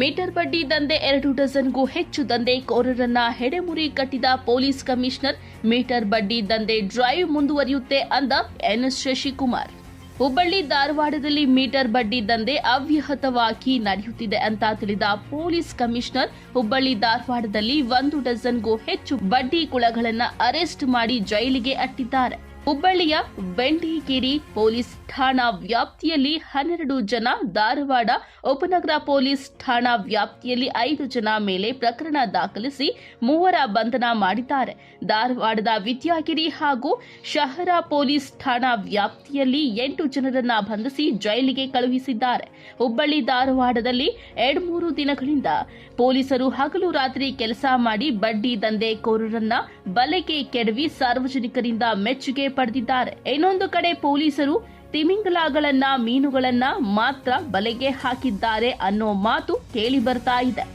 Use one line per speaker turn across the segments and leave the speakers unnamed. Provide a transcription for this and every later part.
Metre ಬಡ್ಡಿ ದಂಧೆ 2 ಡಜನ್ಗೂ ಹೆಚ್ಚು ದಂಧೆಕೋರರನ್ನ ಹೆಡೆಮುರಿ ಕಟ್ಟಿದ ಪೊಲೀಸ್ ಕಮಿಷನರ್. ಮೀಟರ್ ಬಡ್ಡಿ ದಂಧೆ ಡ್ರೈವ್ ಮುಂದುವರಿಯುತ್ತೆ ಅಂದ ಎನ್ಎಸ್ ಶಶಿಕುಮಾರ್. ಹುಬ್ಬಳ್ಳಿ ಧಾರವಾಡದಲ್ಲಿ ಮೀಟರ್ ಬಡ್ಡಿ ದಂಧೆ ಅವ್ಯಾಹತವಾಗಿ ನಡೆಯುತ್ತಿದೆ ಅಂತ ತಿಳಿದ ಪೊಲೀಸ್ ಕಮಿಷನರ್ ಹುಬ್ಬಳ್ಳಿ ಧಾರವಾಡದಲ್ಲಿ 1 ಡಜನ್ಗೂ ಹೆಚ್ಚು ಬಡ್ಡಿ ಕುಳಗಳನ್ನು ಅರೆಸ್ಟ್ ಮಾಡಿ ಜೈಲಿಗೆ ಅಟ್ಟಿದ್ದಾರೆ. ಹುಬ್ಬಳ್ಳಿಯ ಬೆಂಡಿಗೇರಿ ಪೊಲೀಸ್ ಠಾಣಾ ವ್ಯಾಪ್ತಿಯಲ್ಲಿ 12 ಜನ, ಧಾರವಾಡ ಉಪನಗರ ಪೊಲೀಸ್ ಠಾಣಾ ವ್ಯಾಪ್ತಿಯಲ್ಲಿ 5 ಜನ ಮೇಲೆ ಪ್ರಕರಣ ದಾಖಲಿಸಿ 3 ಬಂಧನ ಮಾಡಿದ್ದಾರೆ. ಧಾರವಾಡದ ವಿದ್ಯಾಗಿರಿ ಹಾಗೂ ಶಹರ ಪೊಲೀಸ್ ಠಾಣಾ ವ್ಯಾಪ್ತಿಯಲ್ಲಿ 8 ಜನರನ್ನ ಬಂಧಿಸಿ ಜೈಲಿಗೆ ಕಳುಹಿಸಿದ್ದಾರೆ. ಹುಬ್ಬಳ್ಳಿ ಧಾರವಾಡದಲ್ಲಿ 2-3 ದಿನಗಳಿಂದ ಪೊಲೀಸರು ಹಗಲು ರಾತ್ರಿ ಕೆಲಸ ಮಾಡಿ ಬಡ್ಡಿ ದಂಧೆಕೋರರನ್ನ ಬಲೆಗೆ ಕೆಡವಿ ಸಾರ್ವಜನಿಕರಿಂದ ಮೆಚ್ಚುಗೆ ಪಡೆದಿದ್ದಾರೆ. ಇನ್ನೊಂದು ಕಡೆ ಪೊಲೀಸರು ತಿಮಿಂಗಲಗಳನ್ನ, ಮೀನುಗಳನ್ನ ಮಾತ್ರ ಬಲೆಗೆ ಹಾಕಿದ್ದಾರೆ ಅನ್ನೋ ಮಾತು ಕೇಳಿ ಬರ್ತಾ ಇದೆ.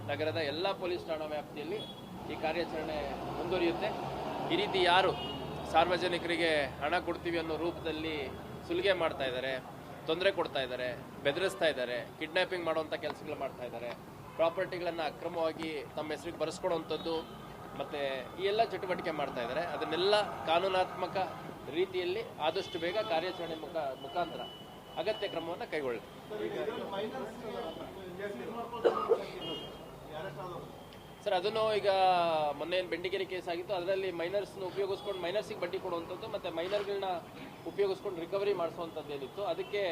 ನಗರದ ಎಲ್ಲ ಪೊಲೀಸ್ ಠಾಣಾ ವ್ಯಾಪ್ತಿಯಲ್ಲಿ ಈ ಕಾರ್ಯಾಚರಣೆ ಮುಂದುವರಿಯುತ್ತೆ. ಈ ರೀತಿ ಯಾರು ಸಾರ್ವಜನಿಕರಿಗೆ ಹಣ ಕೊಡ್ತೀವಿ ಅನ್ನೋ ರೂಪದಲ್ಲಿ ಸುಲಿಗೆ ಮಾಡ್ತಾ ಇದ್ದಾರೆ, ತೊಂದರೆ ಕೊಡ್ತಾ ಇದ್ದಾರೆ, ಬೆದರಿಸ್ತಾ ಇದ್ದಾರೆ, ಕಿಡ್ನಾಪಿಂಗ್ ಮಾಡುವಂಥ ಕೆಲಸಗಳು ಮಾಡ್ತಾ ಇದ್ದಾರೆ, ಪ್ರಾಪರ್ಟಿಗಳನ್ನು ಅಕ್ರಮವಾಗಿ ತಮ್ಮ ಹೆಸರಿಗೆ ಬರೆಸ್ಕೊಡುವಂಥದ್ದು ಮತ್ತು ಈ ಎಲ್ಲ ಚಟುವಟಿಕೆ ಮಾಡ್ತಾ ಇದ್ದಾರೆ, ಅದನ್ನೆಲ್ಲ ಕಾನೂನಾತ್ಮಕ ರೀತಿಯಲ್ಲಿ ಆದಷ್ಟು ಬೇಗ ಕಾರ್ಯಾಚರಣೆ ಮುಖಾಂತರ ಅಗತ್ಯ ಕ್ರಮವನ್ನು ಕೈಗೊಳ್ಳಿ. ಸರ್, ಅದನ್ನು ಈಗ ಮೊನ್ನೆ ಏನು ಬೆಂಡಿಗೇರಿ ಕೇಸ್ ಆಗಿತ್ತು, ಅದರಲ್ಲಿ ಮೈನರ್ಸ್ನ ಉಪಯೋಗಿಸ್ಕೊಂಡು ಮೈನರ್ಸಿಗೆ ಬಡ್ಡಿ ಕೊಡುವಂಥದ್ದು ಮತ್ತು ಮೈನರ್ಗಳನ್ನ ಉಪಯೋಗಿಸ್ಕೊಂಡು ರಿಕವರಿ ಮಾಡಿಸುವಂಥದ್ದು ಏನಿತ್ತು, ಅದಕ್ಕೆ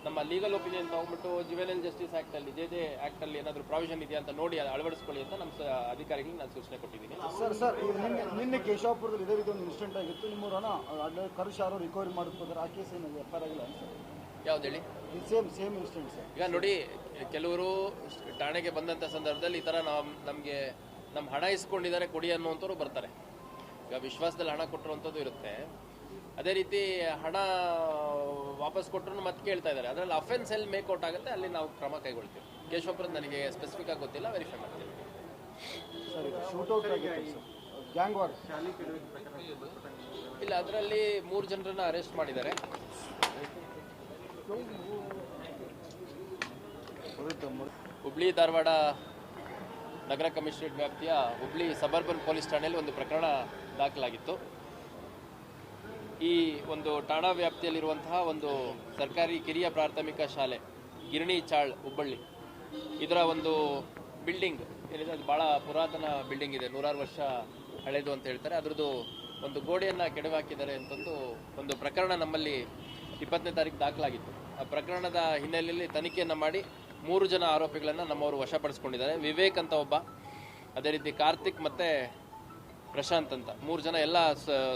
ನಮ್ಮ ಲೀಗಲ್ ಒಪಿನಿಯನ್ ತೊಗೊಂಡ್ಬಿಟ್ಟು ಜುವೆನೈಲ್ ಜಸ್ಟಿಸ್ ಆ್ಯಕ್ಟಲ್ಲಿ ಜೆ ಆ್ಯಕ್ಟಲ್ಲಿ ಏನಾದರೂ ಪ್ರಾವಿಷನ್ ಇದೆಯಾ ಅಂತ ನೋಡಿ ಅಳವಡಿಸ್ಕೊಳ್ಳಿ ಅಂತ ನಮ್ಮ ಅಧಿಕಾರಿಗಳಿಗೆ ನಾನು ಸೂಚನೆ ಕೊಟ್ಟಿದ್ದೀನಿ.
ಸರ್ ನಿನ್ನೆ ಕೇಶವಪುರದಲ್ಲಿ ಇದೇ ರೀತಿ ಒಂದು ಇನ್ಸಿಡೆಂಟ್ ಆಗಿತ್ತು, ನಿಮ್ಮ ಹಣ ಖರ್ಚು ಯಾರೋ ರಿಕವರಿ ಮಾಡಿಸ್ಬೋದಾರೆ, ಆ ಕೇಸ್ ಏನಾಗಿದೆ ಎಫ್ ಐ ಆರ್ ಆಗಿಲ್ಲ ಸರ್?
ಯಾವ್ದು ಹೇಳಿ?
Same incident sir.
ಈಗ ನೋಡಿ, ಕೆಲವರು ಠಾಣೆಗೆ ಬಂದಂಥ ಸಂದರ್ಭದಲ್ಲಿ ಈ ಥರ ನಮಗೆ ನಮ್ಮ ಹಣ ಇಸ್ಕೊಂಡಿದ್ದಾರೆ ಕೊಡಿ ಅನ್ನುವಂಥವ್ರು ಬರ್ತಾರೆ. ಈಗ ವಿಶ್ವಾಸದಲ್ಲಿ ಹಣ ಕೊಟ್ಟಿರುವಂಥದ್ದು ಇರುತ್ತೆ. ಅದೇ ರೀತಿ ಹಣ ವಾಪಸ್ ಕೊಟ್ಟರು ಮತ್ತೆ ಕೇಳ್ತಾ ಇದ್ದಾರೆ. ಅದರಲ್ಲಿ ಅಫೆನ್ಸ್ ಎಲ್ಲಿ ಮೇಕ್ಔಟ್ ಆಗುತ್ತೆ ಅಲ್ಲಿ ನಾವು ಕ್ರಮ ಕೈಗೊಳ್ತೀವಿ. ಕೇಶವಪುರದ ನನಗೆ ಸ್ಪೆಸಿಫಿಕ್ ಆಗಿ ಗೊತ್ತಿಲ್ಲ, ವೆರಿಫೈ ಮಾಡ್ತೀವಿ. ಇಲ್ಲ, ಅದರಲ್ಲಿ 3 ಜನರನ್ನ ಅರೆಸ್ಟ್ ಮಾಡಿದ್ದಾರೆ. ಹುಬ್ಳಿ ಧಾರವಾಡ ನಗರ ಕಮಿಷನರೇಟ್ ವ್ಯಾಪ್ತಿಯ ಹುಬ್ಳಿ ಸಬರ್ಬನ್ ಪೊಲೀಸ್ ಠಾಣೆಯಲ್ಲಿ ಒಂದು ಪ್ರಕರಣ ದಾಖಲಾಗಿತ್ತು. ಈ ಒಂದು ಠಾಣಾ ವ್ಯಾಪ್ತಿಯಲ್ಲಿರುವಂತಹ ಒಂದು ಸರ್ಕಾರಿ ಕಿರಿಯ ಪ್ರಾಥಮಿಕ ಶಾಲೆ ಗಿರಣಿ ಚಾಳ್ ಹುಬ್ಬಳ್ಳಿ, ಇದರ ಒಂದು ಬಿಲ್ಡಿಂಗ್ ಏನಿದೆ ಅದು ಭಾಳ ಪುರಾತನ ಬಿಲ್ಡಿಂಗ್ ಇದೆ, 100 ವರ್ಷ ಹಳೆಯದು ಅಂತ ಹೇಳ್ತಾರೆ. ಅದರದ್ದು ಒಂದು ಗೋಡೆಯನ್ನು ಕೆಡವಾಕಿದ್ದಾರೆ ಅಂತಂದು ಒಂದು ಪ್ರಕರಣ ನಮ್ಮಲ್ಲಿ 20ನೇ ತಾರೀಕು ದಾಖಲಾಗಿತ್ತು. ಆ ಪ್ರಕರಣದ ಹಿನ್ನೆಲೆಯಲ್ಲಿ ತನಿಖೆಯನ್ನು ಮಾಡಿ 3 ಜನ ಆರೋಪಿಗಳನ್ನು ನಮ್ಮವರು ವಶಪಡಿಸ್ಕೊಂಡಿದ್ದಾರೆ. ವಿವೇಕ್ ಅಂತ ಒಬ್ಬ, ಅದೇ ರೀತಿ ಕಾರ್ತಿಕ್ ಮತ್ತು ಪ್ರಶಾಂತ್ ಅಂತ 3 ಜನ ಎಲ್ಲ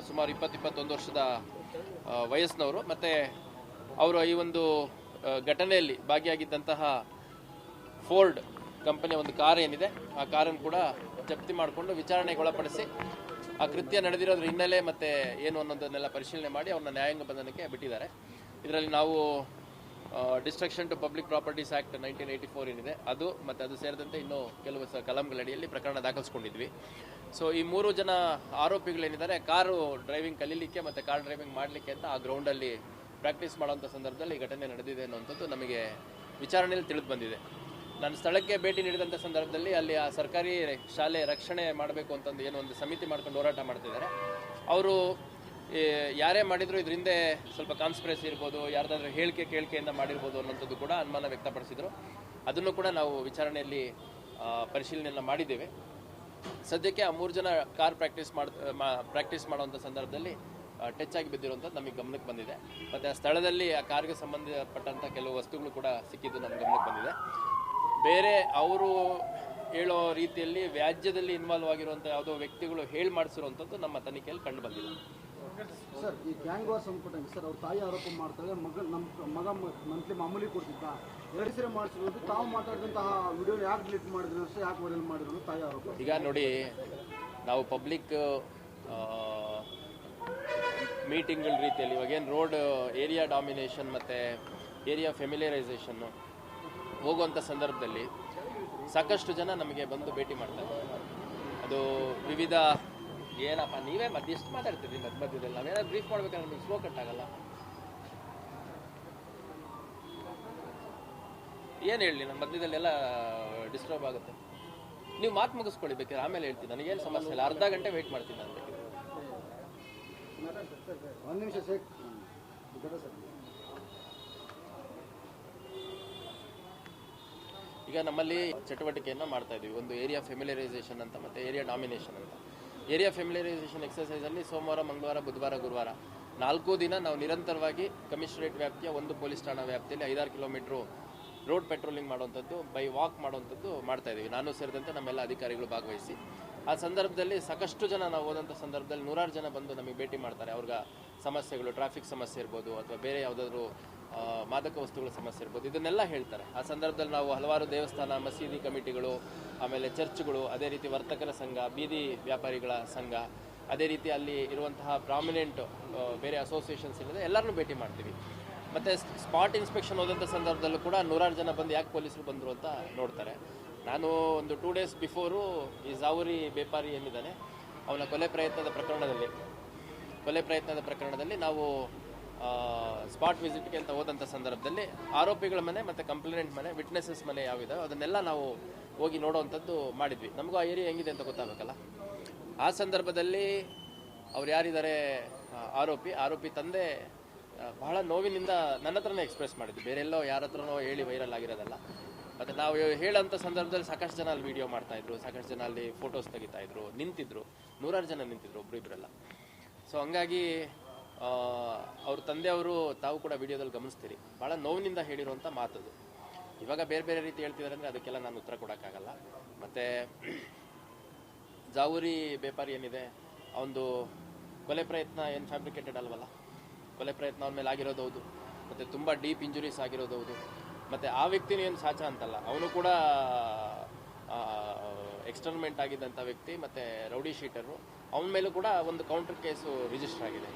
ಸುಮಾರು 20-21 ವರ್ಷದ ವಯಸ್ಸಿನವರು. ಮತ್ತು ಅವರು ಈ ಒಂದು ಘಟನೆಯಲ್ಲಿ ಭಾಗಿಯಾಗಿದ್ದಂತಹ ಫೋರ್ಡ್ ಕಂಪನಿಯ ಒಂದು ಕಾರ್ ಏನಿದೆ ಆ ಕಾರನ್ನು ಕೂಡ ಜಪ್ತಿ ಮಾಡಿಕೊಂಡು ವಿಚಾರಣೆಗೆ ಒಳಪಡಿಸಿ ಆ ಕೃತ್ಯ ನಡೆದಿರೋದ್ರ ಹಿನ್ನೆಲೆ ಮತ್ತು ಏನು ಅನ್ನೋದನ್ನೆಲ್ಲ ಪರಿಶೀಲನೆ ಮಾಡಿ ಅವ್ರನ್ನ ನ್ಯಾಯಾಂಗ ಬಂಧನಕ್ಕೆ ಬಿಟ್ಟಿದ್ದಾರೆ. ಇದರಲ್ಲಿ ನಾವು destruction to public properties act 1984 ಏನಿದೆ ಅದು ಮತ್ತು ಅದು ಸೇರಿದಂತೆ ಇನ್ನೂ ಕೆಲವು ಕಲಂಗಳಡಿಯಲ್ಲಿ ಪ್ರಕರಣ ದಾಖಲಿಸ್ಕೊಂಡಿದ್ವಿ. ಸೊ ಈ 3 ಜನ ಆರೋಪಿಗಳೇನಿದ್ದಾರೆ ಕಾರು ಡ್ರೈವಿಂಗ್ ಕಲೀಲಿಕ್ಕೆ ಮತ್ತು ಕಾರ್ ಡ್ರೈವಿಂಗ್ ಮಾಡಲಿಕ್ಕೆ ಅಂತ ಆ ಗ್ರೌಂಡಲ್ಲಿ ಪ್ರಾಕ್ಟೀಸ್ ಮಾಡೋಂಥ ಸಂದರ್ಭದಲ್ಲಿ ಈ ಘಟನೆ ನಡೆದಿದೆ ಅನ್ನುವಂಥದ್ದು ನಮಗೆ ವಿಚಾರಣೆಯಲ್ಲಿ ತಿಳಿದು ಬಂದಿದೆ. ನಾನು ಸ್ಥಳಕ್ಕೆ ಭೇಟಿ ನೀಡಿದಂಥ ಸಂದರ್ಭದಲ್ಲಿ ಅಲ್ಲಿ ಆ ಸರ್ಕಾರಿ ಶಾಲೆ ರಕ್ಷಣೆ ಮಾಡಬೇಕು ಅಂತಂದು ಏನೋ ಒಂದು ಸಮಿತಿ ಮಾಡ್ಕೊಂಡು ಹೋರಾಟ ಮಾಡ್ತಿದ್ದಾರೆ. ಅವರು ಯಾರೇ ಮಾಡಿದ್ರು ಇದರಿಂದ ಸ್ವಲ್ಪ ಕಾನ್ಸ್ಪಿರಸಿ ಇರ್ಬೋದು, ಯಾರ್ದಾದ್ರೂ ಕೇಳಿಕೆಯಿಂದ ಮಾಡಿರ್ಬೋದು ಅನ್ನೋಂಥದ್ದು ಕೂಡ ಅನುಮಾನ ವ್ಯಕ್ತಪಡಿಸಿದರು. ಅದನ್ನು ಕೂಡ ನಾವು ವಿಚಾರಣೆಯಲ್ಲಿ ಪರಿಶೀಲನೆಯನ್ನು ಮಾಡಿದ್ದೇವೆ. ಸದ್ಯಕ್ಕೆ ಆ 3 ಜನ ಕಾರ್ ಪ್ರಾಕ್ಟೀಸ್ ಮಾಡುವಂಥ ಸಂದರ್ಭದಲ್ಲಿ ಟಚ್ ಆಗಿ ಬಿದ್ದಿರುವಂಥದ್ದು ನಮಗೆ ಗಮನಕ್ಕೆ ಬಂದಿದೆ. ಮತ್ತು ಆ ಸ್ಥಳದಲ್ಲಿ ಆ ಕಾರ್ಗೆ ಸಂಬಂಧಪಟ್ಟಂಥ ಕೆಲವು ವಸ್ತುಗಳು ಕೂಡ ಸಿಕ್ಕಿದ್ದು ನಮ್ಮ ಗಮನಕ್ಕೆ ಬಂದಿದೆ. ಬೇರೆ ಅವರು ಹೇಳೋ ರೀತಿಯಲ್ಲಿ ವ್ಯಾಜ್ಯದಲ್ಲಿ ಇನ್ವಾಲ್ವ್ ಆಗಿರುವಂಥ ಯಾವುದೋ ವ್ಯಕ್ತಿಗಳು ಹೇಳಿ ಮಾಡಿಸಿರುವಂಥದ್ದು ನಮ್ಮ ತನಿಖೆಯಲ್ಲಿ ಕಂಡು ಬಂದಿದೆ.
ಸರ್, ಈ ಗ್ಯಾಂಗ್ ವಾರ್ ಸಂಪುಟ ಸರ್ ಅವ್ರ ತಾಯಿ ಆರೋಪ ಮಾಡ್ತಾರೆ, ಮಗ ಮಂತ್ಲಿ ಮಾಮೂಲಿ ಕೊಡ್ತಿದ್ದ, 2 ಸರಿ ಮಾಡಿಸಿರೋದು, ತಾವು ಮಾತಾಡಿದಂತಹ ವಿಡಿಯೋ ಯಾಕೆ ಡಿಲೀಟ್ ಮಾಡಿದ್ರು ಸರ್, ಯಾಕೆ ವೈರಲ್ ಮಾಡಿರೋದು ತಾಯಿ ಆರೋಪ.
ಈಗ ನೋಡಿ, ನಾವು ಪಬ್ಲಿಕ್ ಮೀಟಿಂಗ್ಗಳ ರೀತಿಯಲ್ಲಿ ಇವಾಗೇನು ರೋಡ್ ಏರಿಯಾ ಡಾಮಿನೇಷನ್ ಮತ್ತು ಏರಿಯಾ ಫೆಮಿಲಿಯರೈಸೇಷನ್ನು ಹೋಗುವಂಥ ಸಂದರ್ಭದಲ್ಲಿ ಸಾಕಷ್ಟು ಜನ ನಮಗೆ ಬಂದು ಭೇಟಿ ಮಾಡ್ತಾರೆ. ಅದು ವಿವಿಧ ಏನಪ್ಪ ನೀವೇ ಎಷ್ಟು ಮಾತಾಡ್ತೀರಿ ಮಧ್ಯದಲ್ಲಿ, ನಾವೇನಾದ್ರು ಬ್ರೀಫ್ ಮಾಡ್ಬೇಕಾದ್ರೆ ನಮಗೆ ಸ್ಲೋ ಕಟ್ ಆಗಲ್ಲ. ಏನು ಹೇಳಿ, ನಮ್ಮ ಮಧ್ಯದಲ್ಲೆಲ್ಲ ಡಿಸ್ಟರ್ಬ್ ಆಗುತ್ತೆ. ನೀವು ಮಾತು ಮುಗಿಸ್ಕೊಳ್ಳಿ ಬೇಕಾದ್ರೆ, ಆಮೇಲೆ ಹೇಳ್ತೀನಿ, ನನಗೇನು ಸಮಸ್ಯೆ ಇಲ್ಲ. ಅರ್ಧ ಗಂಟೆ ವೆಯ್ಟ್ ಮಾಡ್ತೀನಿ ನಾನು ಬೇಕಿದ್ರೆ.
ಒಂದು ನಿಮಿಷ ಸರ್.
ಈಗ ನಮ್ಮಲ್ಲಿ ಚಟುವಟಿಕೆಯನ್ನು ಮಾಡ್ತಾ ಇದ್ದೀವಿ. ಒಂದು ಏರಿಯಾ ಫೆಮಿಲಿಯರೈಸೇಷನ್ ಅಂತ ಮತ್ತು ಏರಿಯಾ ಡಾಮಿನೇಷನ್ ಅಂತ. ಏರಿಯಾ ಫೆಮಿಲಿಯರೈಸೇಷನ್ ಎಕ್ಸರ್ಸೈಸಲ್ಲಿ ಸೋಮವಾರ, ಮಂಗಳವಾರ, ಬುಧವಾರ, ಗುರುವಾರ 4 ದಿನ ನಾವು ನಿರಂತರವಾಗಿ ಕಮಿಷನರೇಟ್ ವ್ಯಾಪ್ತಿಯ ಒಂದು ಪೊಲೀಸ್ ಠಾಣಾ ವ್ಯಾಪ್ತಿಯಲ್ಲಿ 5-6 ಕಿಲೋಮೀಟ್ರು ರೋಡ್ ಪೆಟ್ರೋಲಿಂಗ್ ಮಾಡುವಂಥದ್ದು, ಬೈ ವಾಕ್ ಮಾಡುವಂಥದ್ದು ಮಾಡ್ತಾ ಇದ್ದೀವಿ. ನಾನು ಸೇರಿದಂತೆ ನಮ್ಮೆಲ್ಲ ಅಧಿಕಾರಿಗಳು ಭಾಗವಹಿಸಿ. ಆ ಸಂದರ್ಭದಲ್ಲಿ ಸಾಕಷ್ಟು ಜನ ನಾವು ಹೋದಂಥ ಸಂದರ್ಭದಲ್ಲಿ 100 ಜನ ಬಂದು ನಮಗೆ ಭೇಟಿ ಮಾಡ್ತಾರೆ. ಅವ್ರಿಗೆ ಸಮಸ್ಯೆಗಳು, ಟ್ರಾಫಿಕ್ ಸಮಸ್ಯೆ ಇರ್ಬೋದು ಅಥವಾ ಬೇರೆ ಯಾವುದಾದ್ರೂ ಮಾದಕ ವಸ್ತುಗಳ ಸಮಸ್ಯೆ ಇರ್ಬೋದು, ಇದನ್ನೆಲ್ಲ ಹೇಳ್ತಾರೆ. ಆ ಸಂದರ್ಭದಲ್ಲಿ ನಾವು ಹಲವಾರು ದೇವಸ್ಥಾನ, ಮಸೀದಿ ಕಮಿಟಿಗಳು, ಆಮೇಲೆ ಚರ್ಚ್ಗಳು, ಅದೇ ರೀತಿ ವರ್ತಕರ ಸಂಘ, ಬೀದಿ ವ್ಯಾಪಾರಿಗಳ ಸಂಘ, ಅದೇ ರೀತಿ ಅಲ್ಲಿ ಇರುವಂತಹ ಪ್ರಾಮಿನೆಂಟ್ ಬೇರೆ ಅಸೋಸಿಯೇಷನ್ಸ್ ಏನಿದೆ ಎಲ್ಲರನ್ನೂ ಭೇಟಿ ಮಾಡ್ತೀವಿ. ಮತ್ತು ಸ್ಪಾಟ್ ಇನ್ಸ್ಪೆಕ್ಷನ್ ಹೋದಂಥ ಸಂದರ್ಭದಲ್ಲೂ ಕೂಡ 100 ಜನ ಬಂದು ಯಾಕೆ ಪೊಲೀಸರು ಬಂದರು ಅಂತ ನೋಡ್ತಾರೆ. ನಾನು ಒಂದು 2 ಡೇಸ್ ಬಿಫೋರು ಈ ಜಾವೂರಿ ಬೇಪಾರಿ ಏನಿದ್ದಾನೆ ಅವನ ಕೊಲೆ ಪ್ರಯತ್ನದ ಪ್ರಕರಣದಲ್ಲಿ ನಾವು ಸ್ಪಾಟ್ ವಿಸಿಟ್ಗೆ ಅಂತ ಹೋದಂಥ ಸಂದರ್ಭದಲ್ಲಿ ಆರೋಪಿಗಳ ಮನೆ ಮತ್ತು ಕಂಪ್ಲೇಂಟ್ ಮನೆ, ವಿಟ್ನೆಸಸ್ ಮನೆ ಯಾವಿದಾವೆ ಅದನ್ನೆಲ್ಲ ನಾವು ಹೋಗಿ ನೋಡೋವಂಥದ್ದು ಮಾಡಿದ್ವಿ. ನಮಗೂ ಆ ಏರಿಯಾ ಹೆಂಗಿದೆ ಅಂತ ಗೊತ್ತಾಗಬೇಕಲ್ಲ. ಆ ಸಂದರ್ಭದಲ್ಲಿ ಅವ್ರು ಯಾರಿದ್ದಾರೆ ಆರೋಪಿ ತಂದೆ ಬಹಳ ನೋವಿನಿಂದ ನನ್ನ ಹತ್ರನೇ ಎಕ್ಸ್ಪ್ರೆಸ್ ಮಾಡಿದ್ವಿ. ಬೇರೆಲ್ಲೋ ಯಾರ ಹತ್ರನೋ ಹೇಳಿ ವೈರಲ್ ಆಗಿರೋದಲ್ಲ. ಮತ್ತು ನಾವು ಹೇಳೋಂಥ ಸಂದರ್ಭದಲ್ಲಿ ಸಾಕಷ್ಟು ಜನ ಅಲ್ಲಿ ವೀಡಿಯೋ ಮಾಡ್ತಾಯಿದ್ರು, ಸಾಕಷ್ಟು ಜನ ಅಲ್ಲಿ ಫೋಟೋಸ್ ತೆಗಿತಾಯಿದ್ರು, ನಿಂತಿದ್ರು, 100 ಜನ ನಿಂತಿದ್ರು, ಒಬ್ಬರಿಬ್ಬರೆಲ್ಲ. ಸೊ ಹಂಗಾಗಿ ಅವ್ರ ತಂದೆಯವರು ತಾವು ಕೂಡ ವಿಡಿಯೋದಲ್ಲಿ ಗಮನಿಸ್ತೀರಿ, ಭಾಳ ನೋವಿನಿಂದ ಹೇಳಿರುವಂಥ ಮಾತದು. ಇವಾಗ ಬೇರೆ ಬೇರೆ ರೀತಿ ಹೇಳ್ತಿದ್ದಾರೆ ಅಂದರೆ ಅದಕ್ಕೆಲ್ಲ ನಾನು ಉತ್ತರ ಕೊಡೋಕ್ಕಾಗಲ್ಲ. ಮತ್ತು ಜಾವೂರಿ ಬೇಪಾರಿ ಏನಿದೆ ಅವನದು ಕೊಲೆ ಪ್ರಯತ್ನ ಏನು ಫ್ಯಾಬ್ರಿಕೇಟೆಡ್ ಅಲ್ವಲ್ಲ, ಕೊಲೆ ಪ್ರಯತ್ನ ಅವನ ಮೇಲೆ ಆಗಿರೋದು ಹೌದು, ಮತ್ತು ತುಂಬ ಡೀಪ್ ಇಂಜುರೀಸ್ ಆಗಿರೋದು ಹೌದು. ಮತ್ತು ಆ ವ್ಯಕ್ತಿನೂ ಏನು ಸಾಚ ಅಂತಲ್ಲ, ಅವನು ಕೂಡ ಎಕ್ಸ್ಟರ್ಮೆಂಟ್ ಆಗಿದ್ದಂಥ ವ್ಯಕ್ತಿ ಮತ್ತು ರೌಡಿ ಶೀಟರು. ಅವನ ಮೇಲೂ ಕೂಡ ಒಂದು ಕೌಂಟರ್ ಕೇಸು ರಿಜಿಸ್ಟರ್ ಆಗಿದೆ.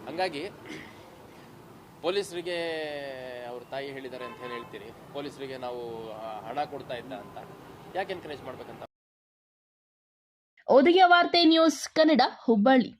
ಹಂಗಾಗಿ ಪೊಲೀಸರಿಗೆ ಅವ್ರ ತಾಯಿ ಹೇಳಿದ್ದಾರೆ ಅಂತ ಏನು ಹೇಳ್ತೀರಿ, ಪೊಲೀಸರಿಗೆ ನಾವು ಹಣ ಕೊಡ್ತಾ ಇದ್ದ ಅಂತ ಯಾಕೆ ಎನ್ಕರೇಜ್ ಮಾಡ್ಬೇಕಂತ.
ಉದಯ ವಾರ್ತೆ ನ್ಯೂಸ್ ಕನ್ನಡ, ಹುಬ್ಬಳ್ಳಿ.